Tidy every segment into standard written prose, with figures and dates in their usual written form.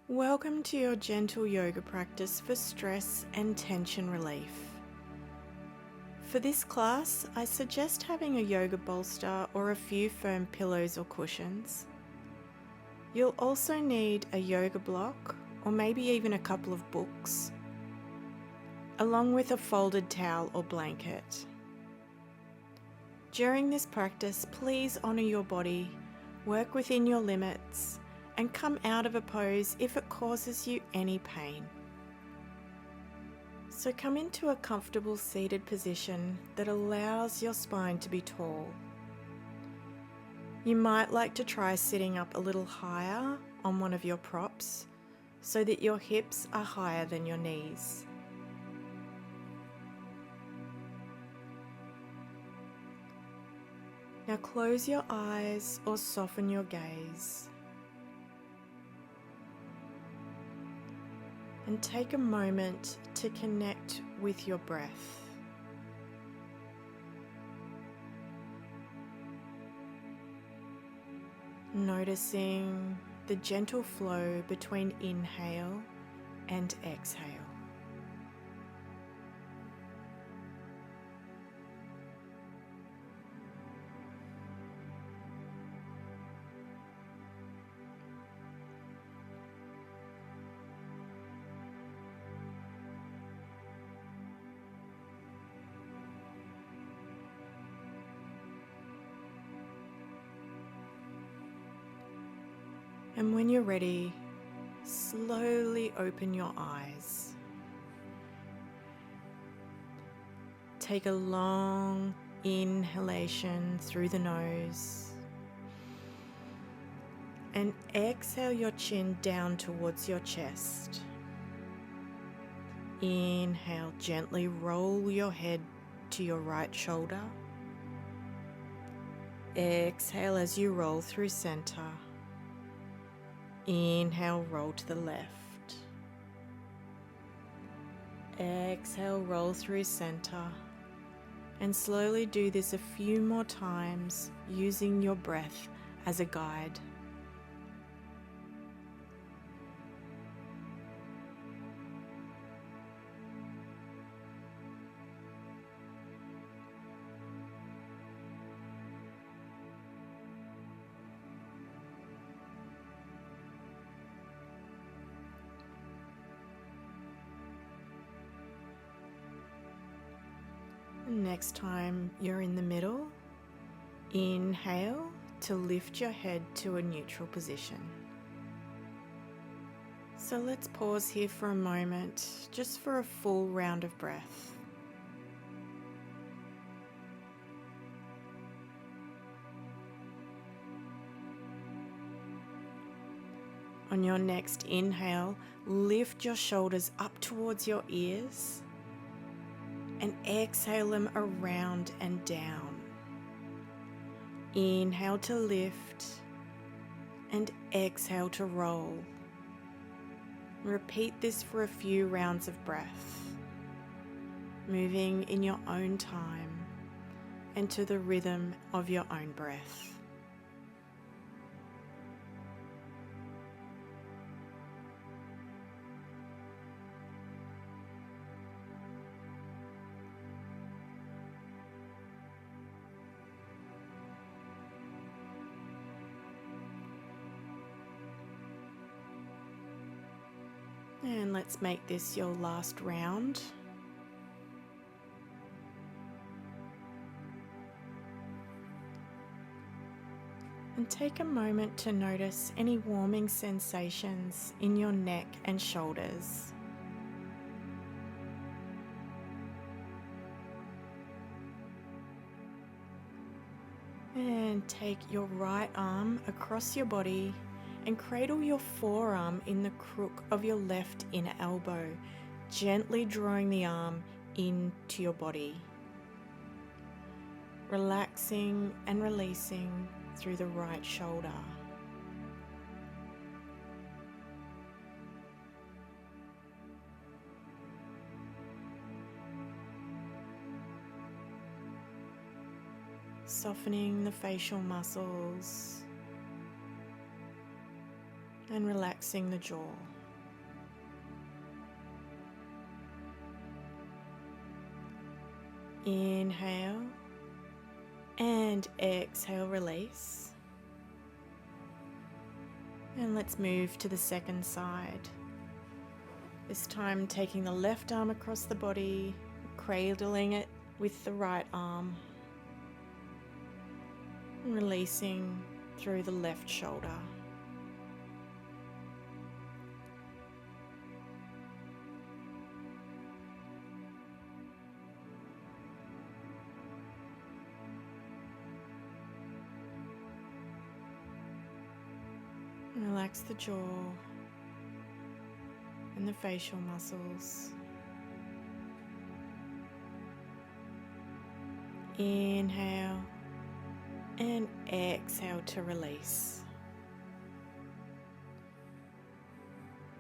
Welcome to your gentle yoga practice for stress and tension relief. For this class, I suggest having a yoga bolster or a few firm pillows or cushions. You'll also need a yoga block or maybe even a couple of books, along with a folded towel or blanket. During this practice, please honour your body, work within your limits, and come out of a pose if it causes you any pain. So come into a comfortable seated position that allows your spine to be tall. You might like to try sitting up a little higher on one of your props so that your hips are higher than your knees. Now close your eyes or soften your gaze. And take a moment to connect with your breath. Noticing the gentle flow between inhale and exhale. And when you're ready, slowly open your eyes. Take a long inhalation through the nose and exhale your chin down towards your chest. Inhale, gently roll your head to your right shoulder. Exhale as you roll through center. Inhale, roll to the left. Exhale, roll through center. And slowly do this a few more times using your breath as a guide. Next time you're in the middle, inhale to lift your head to a neutral position. So let's pause here for a moment, just for a full round of breath. On your next inhale, lift your shoulders up towards your ears and exhale them around and down. Inhale to lift and exhale to roll. Repeat this for a few rounds of breath, moving in your own time and to the rhythm of your own breath. And let's make this your last round. And take a moment to notice any warming sensations in your neck and shoulders. And take your right arm across your body and cradle your forearm in the crook of your left inner elbow, gently drawing the arm into your body. Relaxing and releasing through the right shoulder. Softening the facial muscles and relaxing the jaw. Inhale and exhale, release. And let's move to the second side. This time taking the left arm across the body, cradling it with the right arm, and releasing through the left shoulder. Relax the jaw and the facial muscles. Inhale and exhale to release.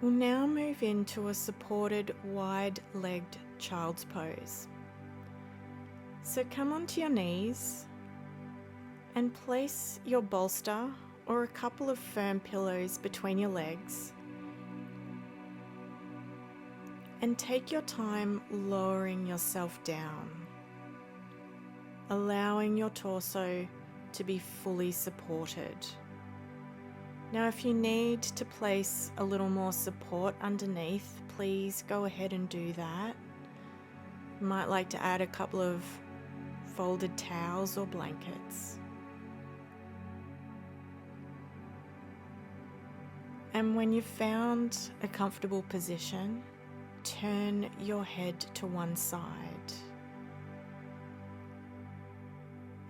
We'll now move into a supported wide-legged child's pose. So come onto your knees and place your bolster or a couple of firm pillows between your legs, and take your time lowering yourself down, allowing your torso to be fully supported. Now, if you need to place a little more support underneath, please go ahead and do that. You might like to add a couple of folded towels or blankets. And when you've found a comfortable position, turn your head to one side.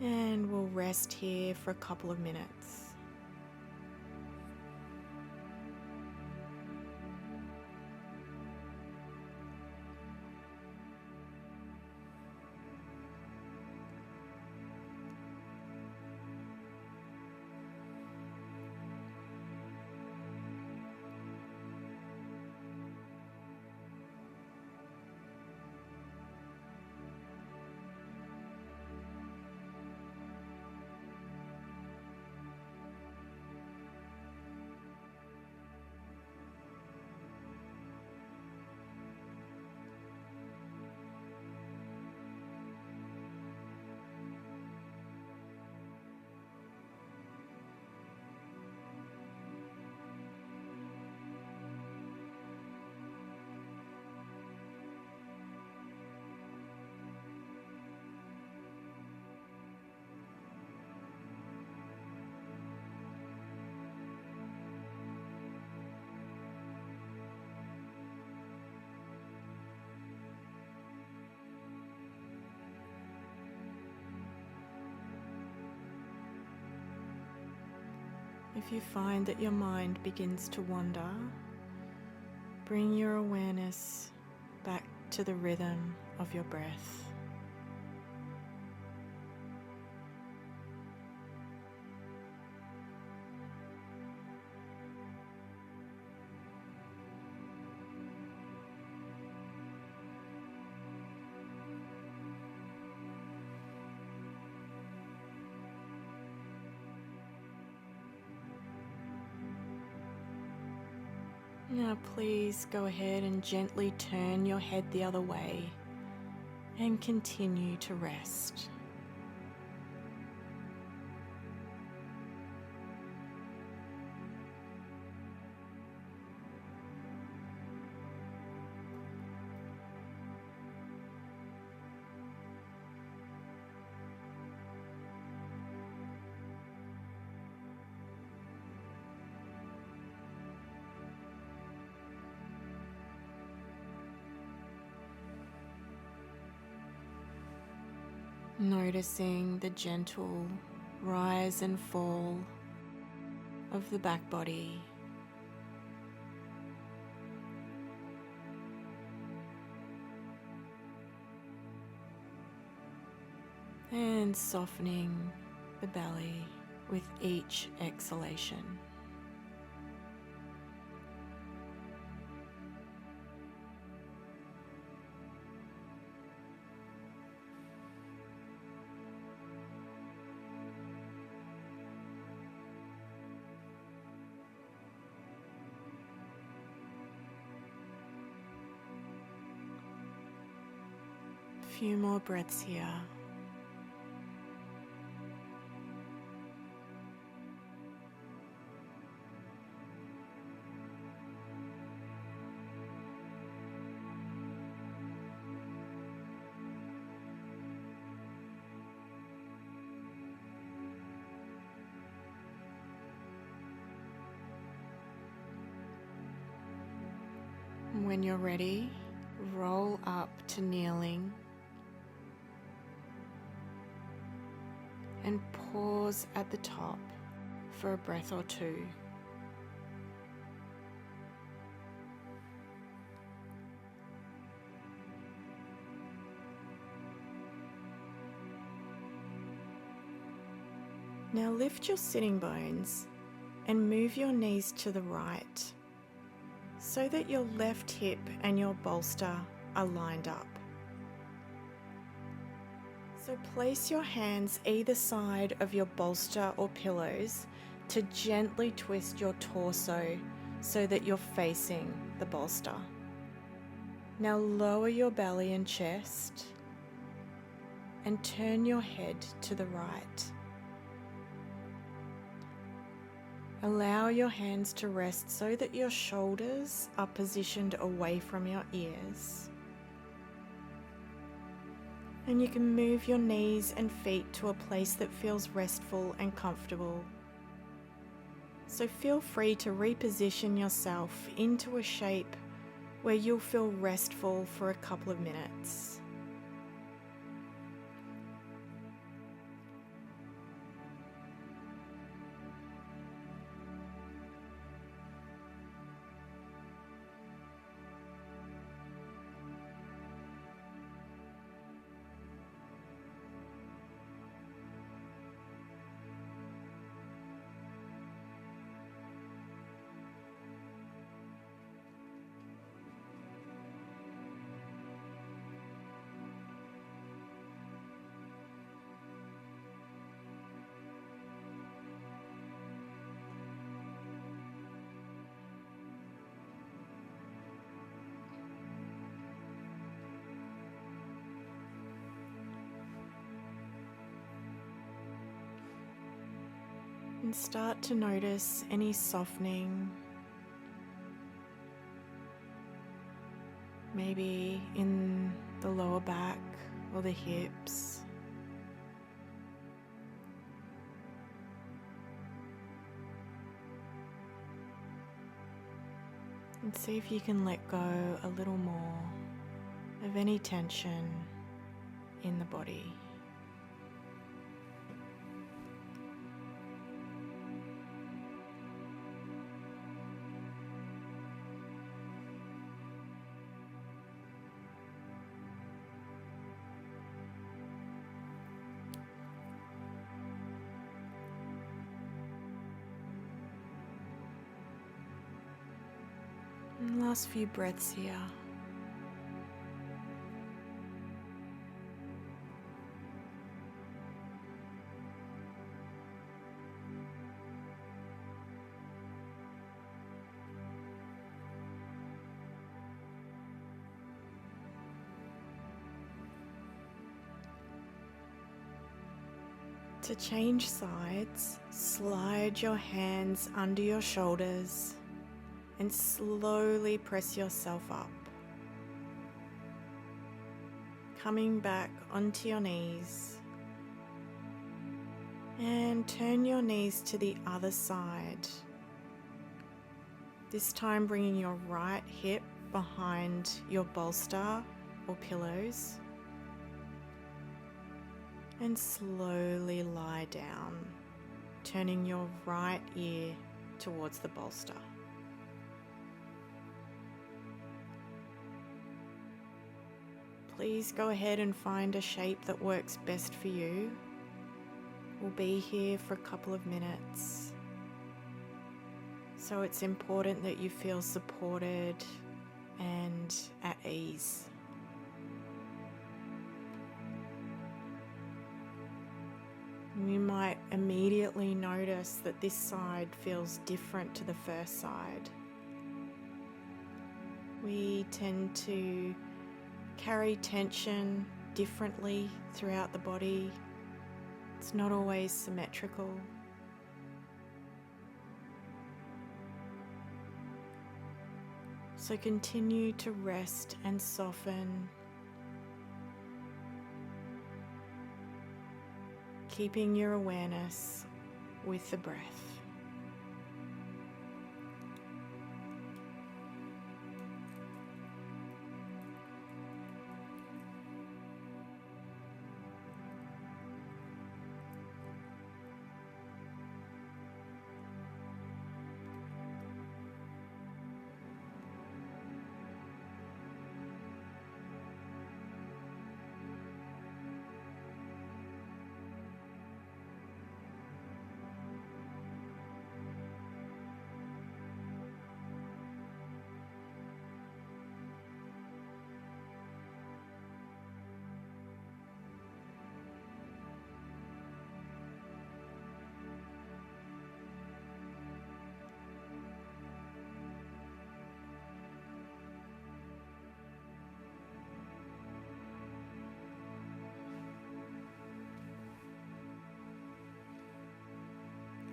And we'll rest here for a couple of minutes. If you find that your mind begins to wander, bring your awareness back to the rhythm of your breath. Now please go ahead and gently turn your head the other way and continue to rest. Noticing the gentle rise and fall of the back body. And softening the belly with each exhalation. Few more breaths here. When you're ready, roll up to kneeling and pause at the top for a breath or two. Now lift your sitting bones and move your knees to the right so that your left hip and your bolster are lined up. So place your hands either side of your bolster or pillows to gently twist your torso so that you're facing the bolster. Now lower your belly and chest and turn your head to the right. Allow your hands to rest so that your shoulders are positioned away from your ears. And you can move your knees and feet to a place that feels restful and comfortable. So feel free to reposition yourself into a shape where you'll feel restful for a couple of minutes. And start to notice any softening, maybe in the lower back or the hips. And see if you can let go a little more of any tension in the body. And last few breaths here. To change sides, slide your hands under your shoulders and slowly press yourself up. Coming back onto your knees. And turn your knees to the other side. This time bringing your right hip behind your bolster or pillows. And slowly lie down, turning your right ear towards the bolster. Please go ahead and find a shape that works best for you. We'll be here for a couple of minutes. So it's important that you feel supported and at ease. You might immediately notice that this side feels different to the first side. We tend to carry tension differently throughout the body. It's not always symmetrical. So continue to rest and soften, keeping your awareness with the breath.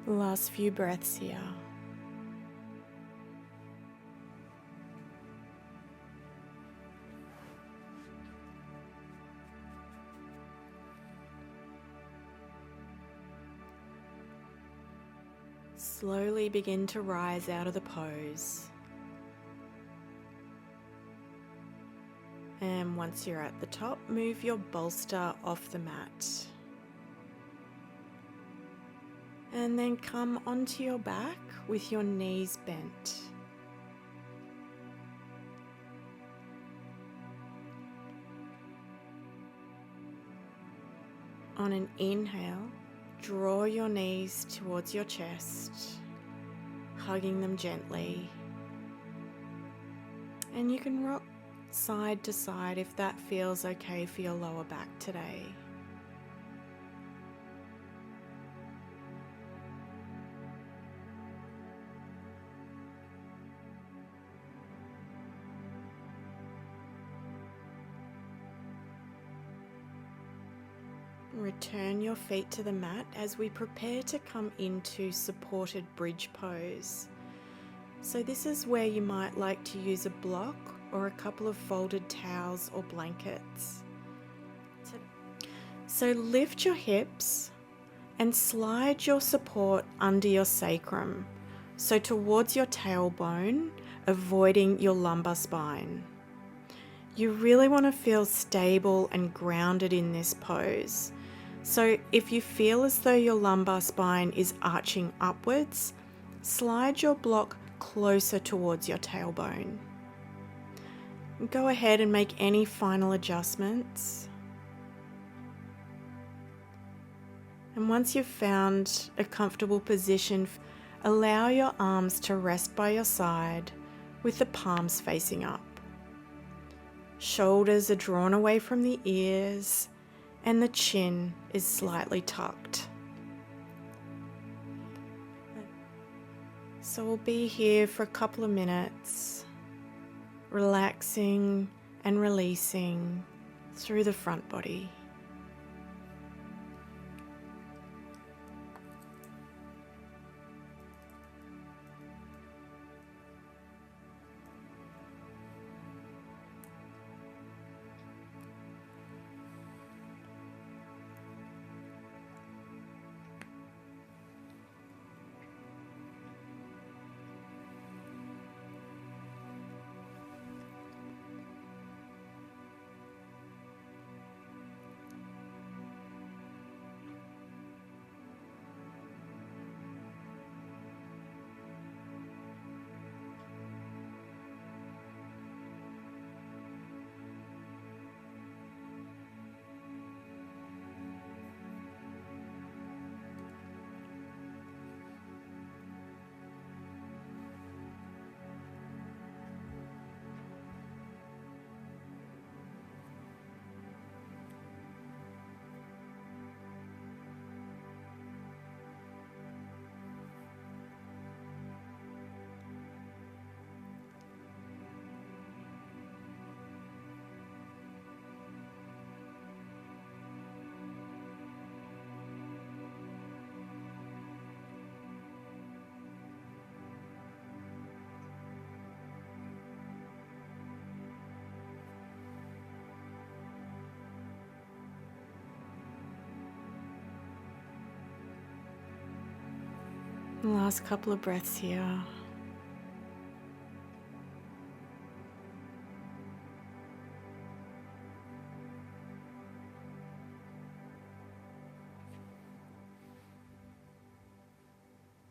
Last few breaths here. Slowly begin to rise out of the pose. And once you're at the top, move your bolster off the mat. And then come onto your back with your knees bent. On an inhale, draw your knees towards your chest, hugging them gently. And you can rock side to side if that feels okay for your lower back today. Return your feet to the mat as we prepare to come into supported bridge pose. So this is where you might like to use a block or a couple of folded towels or blankets. So lift your hips and slide your support under your sacrum, so towards your tailbone, avoiding your lumbar spine. You really want to feel stable and grounded in this pose. So if you feel as though your lumbar spine is arching upwards, slide your block closer towards your tailbone. Go ahead and make any final adjustments. And once you've found a comfortable position, allow your arms to rest by your side with the palms facing up. Shoulders are drawn away from the ears and the chin is slightly tucked. So we'll be here for a couple of minutes, relaxing and releasing through the front body. Last couple of breaths here.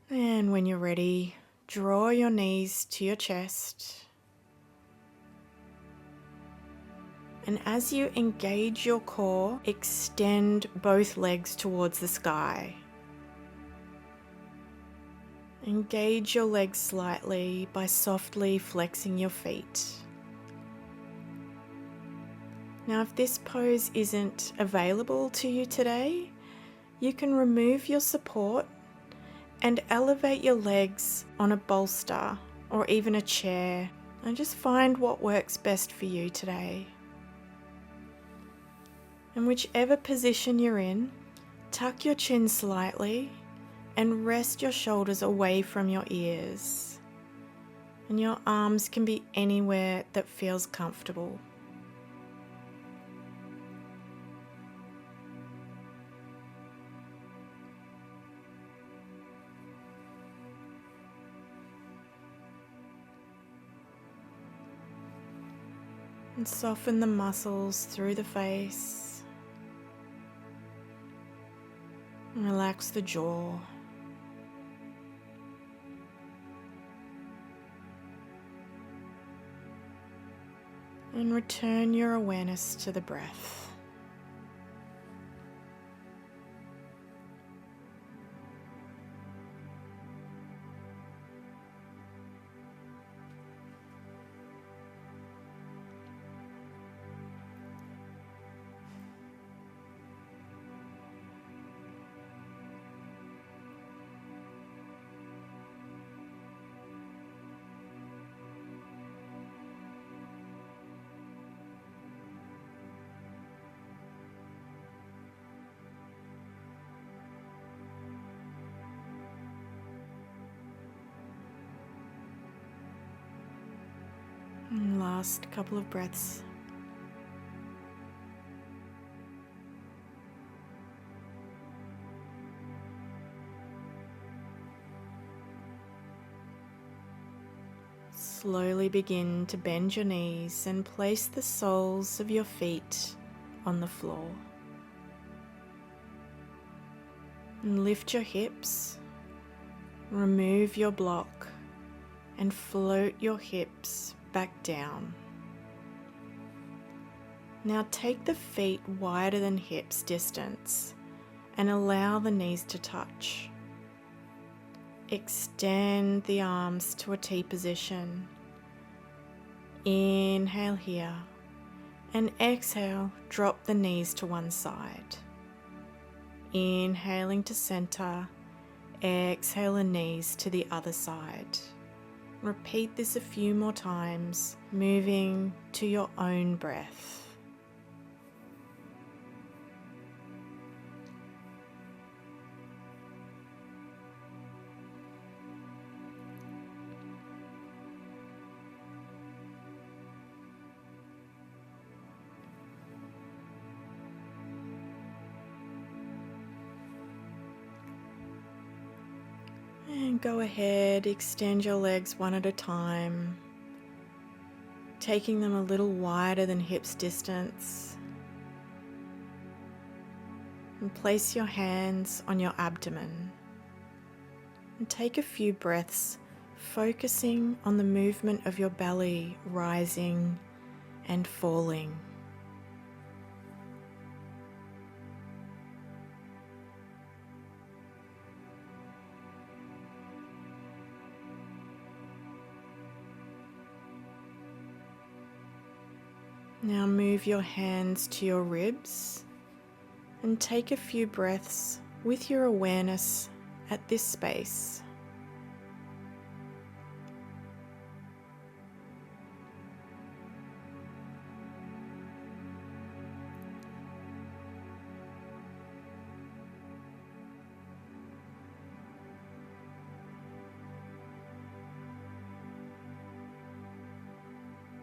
And when you're ready, draw your knees to your chest. And as you engage your core, extend both legs towards the sky. Engage your legs slightly by softly flexing your feet. Now, if this pose isn't available to you today, you can remove your support and elevate your legs on a bolster or even a chair, and just find what works best for you today. And whichever position you're in, tuck your chin slightly and rest your shoulders away from your ears. And your arms can be anywhere that feels comfortable. And soften the muscles through the face. And relax the jaw. And return your awareness to the breath. And last couple of breaths. Slowly begin to bend your knees and place the soles of your feet on the floor. And lift your hips, remove your block, and float your hips back down. Now take the feet wider than hips distance and allow the knees to touch. Extend the arms to a T position. Inhale here, and exhale, drop the knees to one side. Inhaling to center, exhale the knees to the other side. Repeat this a few more times, moving to your own breath. And go ahead, extend your legs one at a time, taking them a little wider than hips distance. And place your hands on your abdomen. And take a few breaths, focusing on the movement of your belly rising and falling. Now move your hands to your ribs and take a few breaths with your awareness at this space.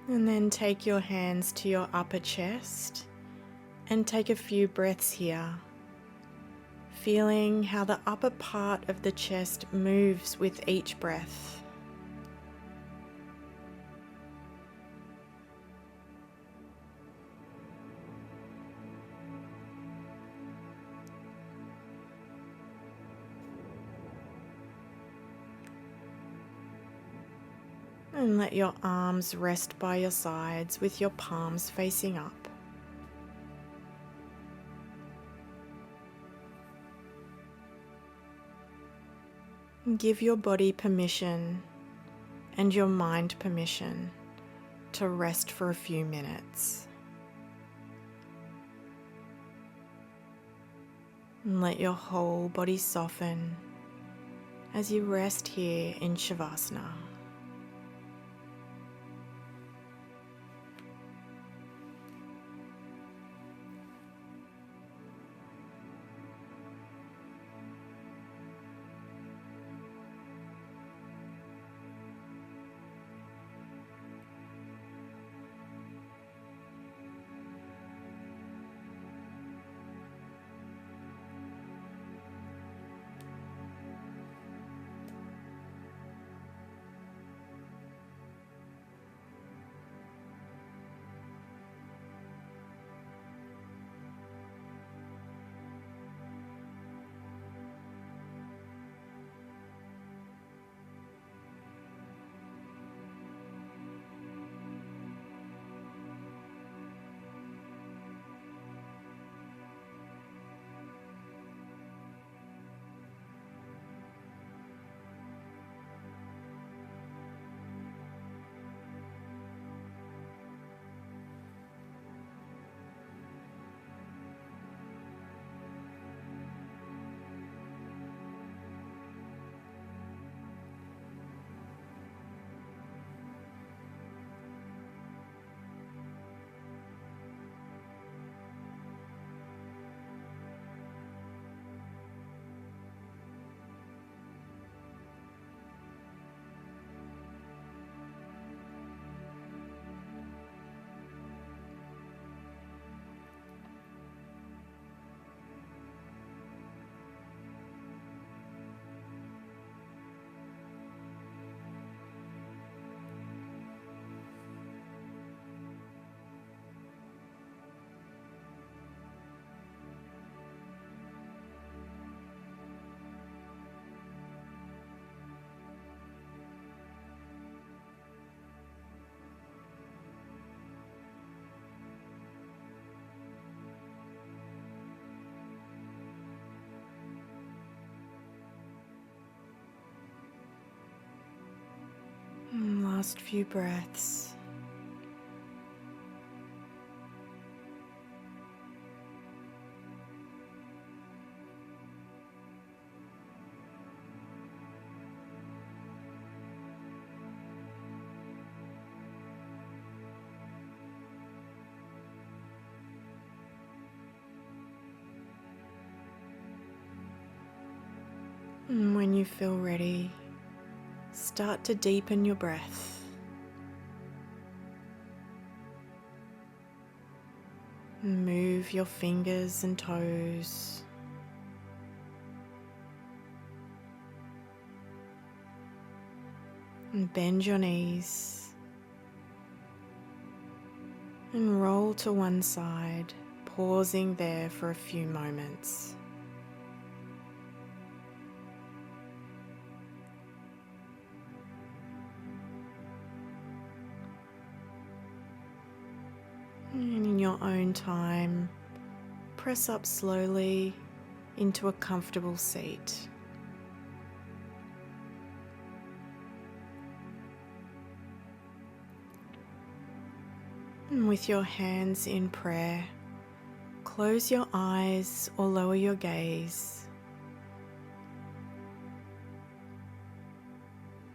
And then take your hands to your upper chest and take a few breaths here, feeling how the upper part of the chest moves with each breath. And let your arms rest by your sides with your palms facing up. Give your body permission and your mind permission to rest for a few minutes. And let your whole body soften as you rest here in Shavasana. Last few breaths. And when you feel ready, start to deepen your breath. Move your fingers and toes. And bend your knees. And roll to one side, pausing there for a few moments. And in your own time, press up slowly into a comfortable seat. And with your hands in prayer, close your eyes or lower your gaze.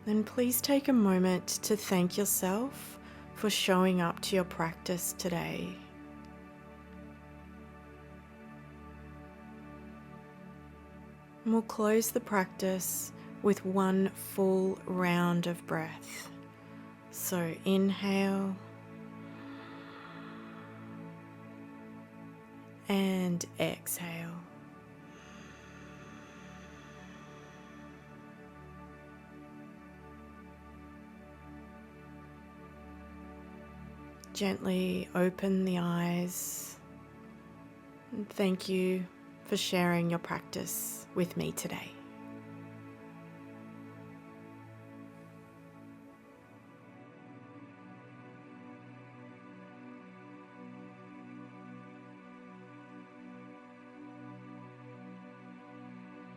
Then please take a moment to thank yourself for showing up to your practice today. And we'll close the practice with one full round of breath. So inhale and exhale. gently open the eyes. And thank you for sharing your practice with me today.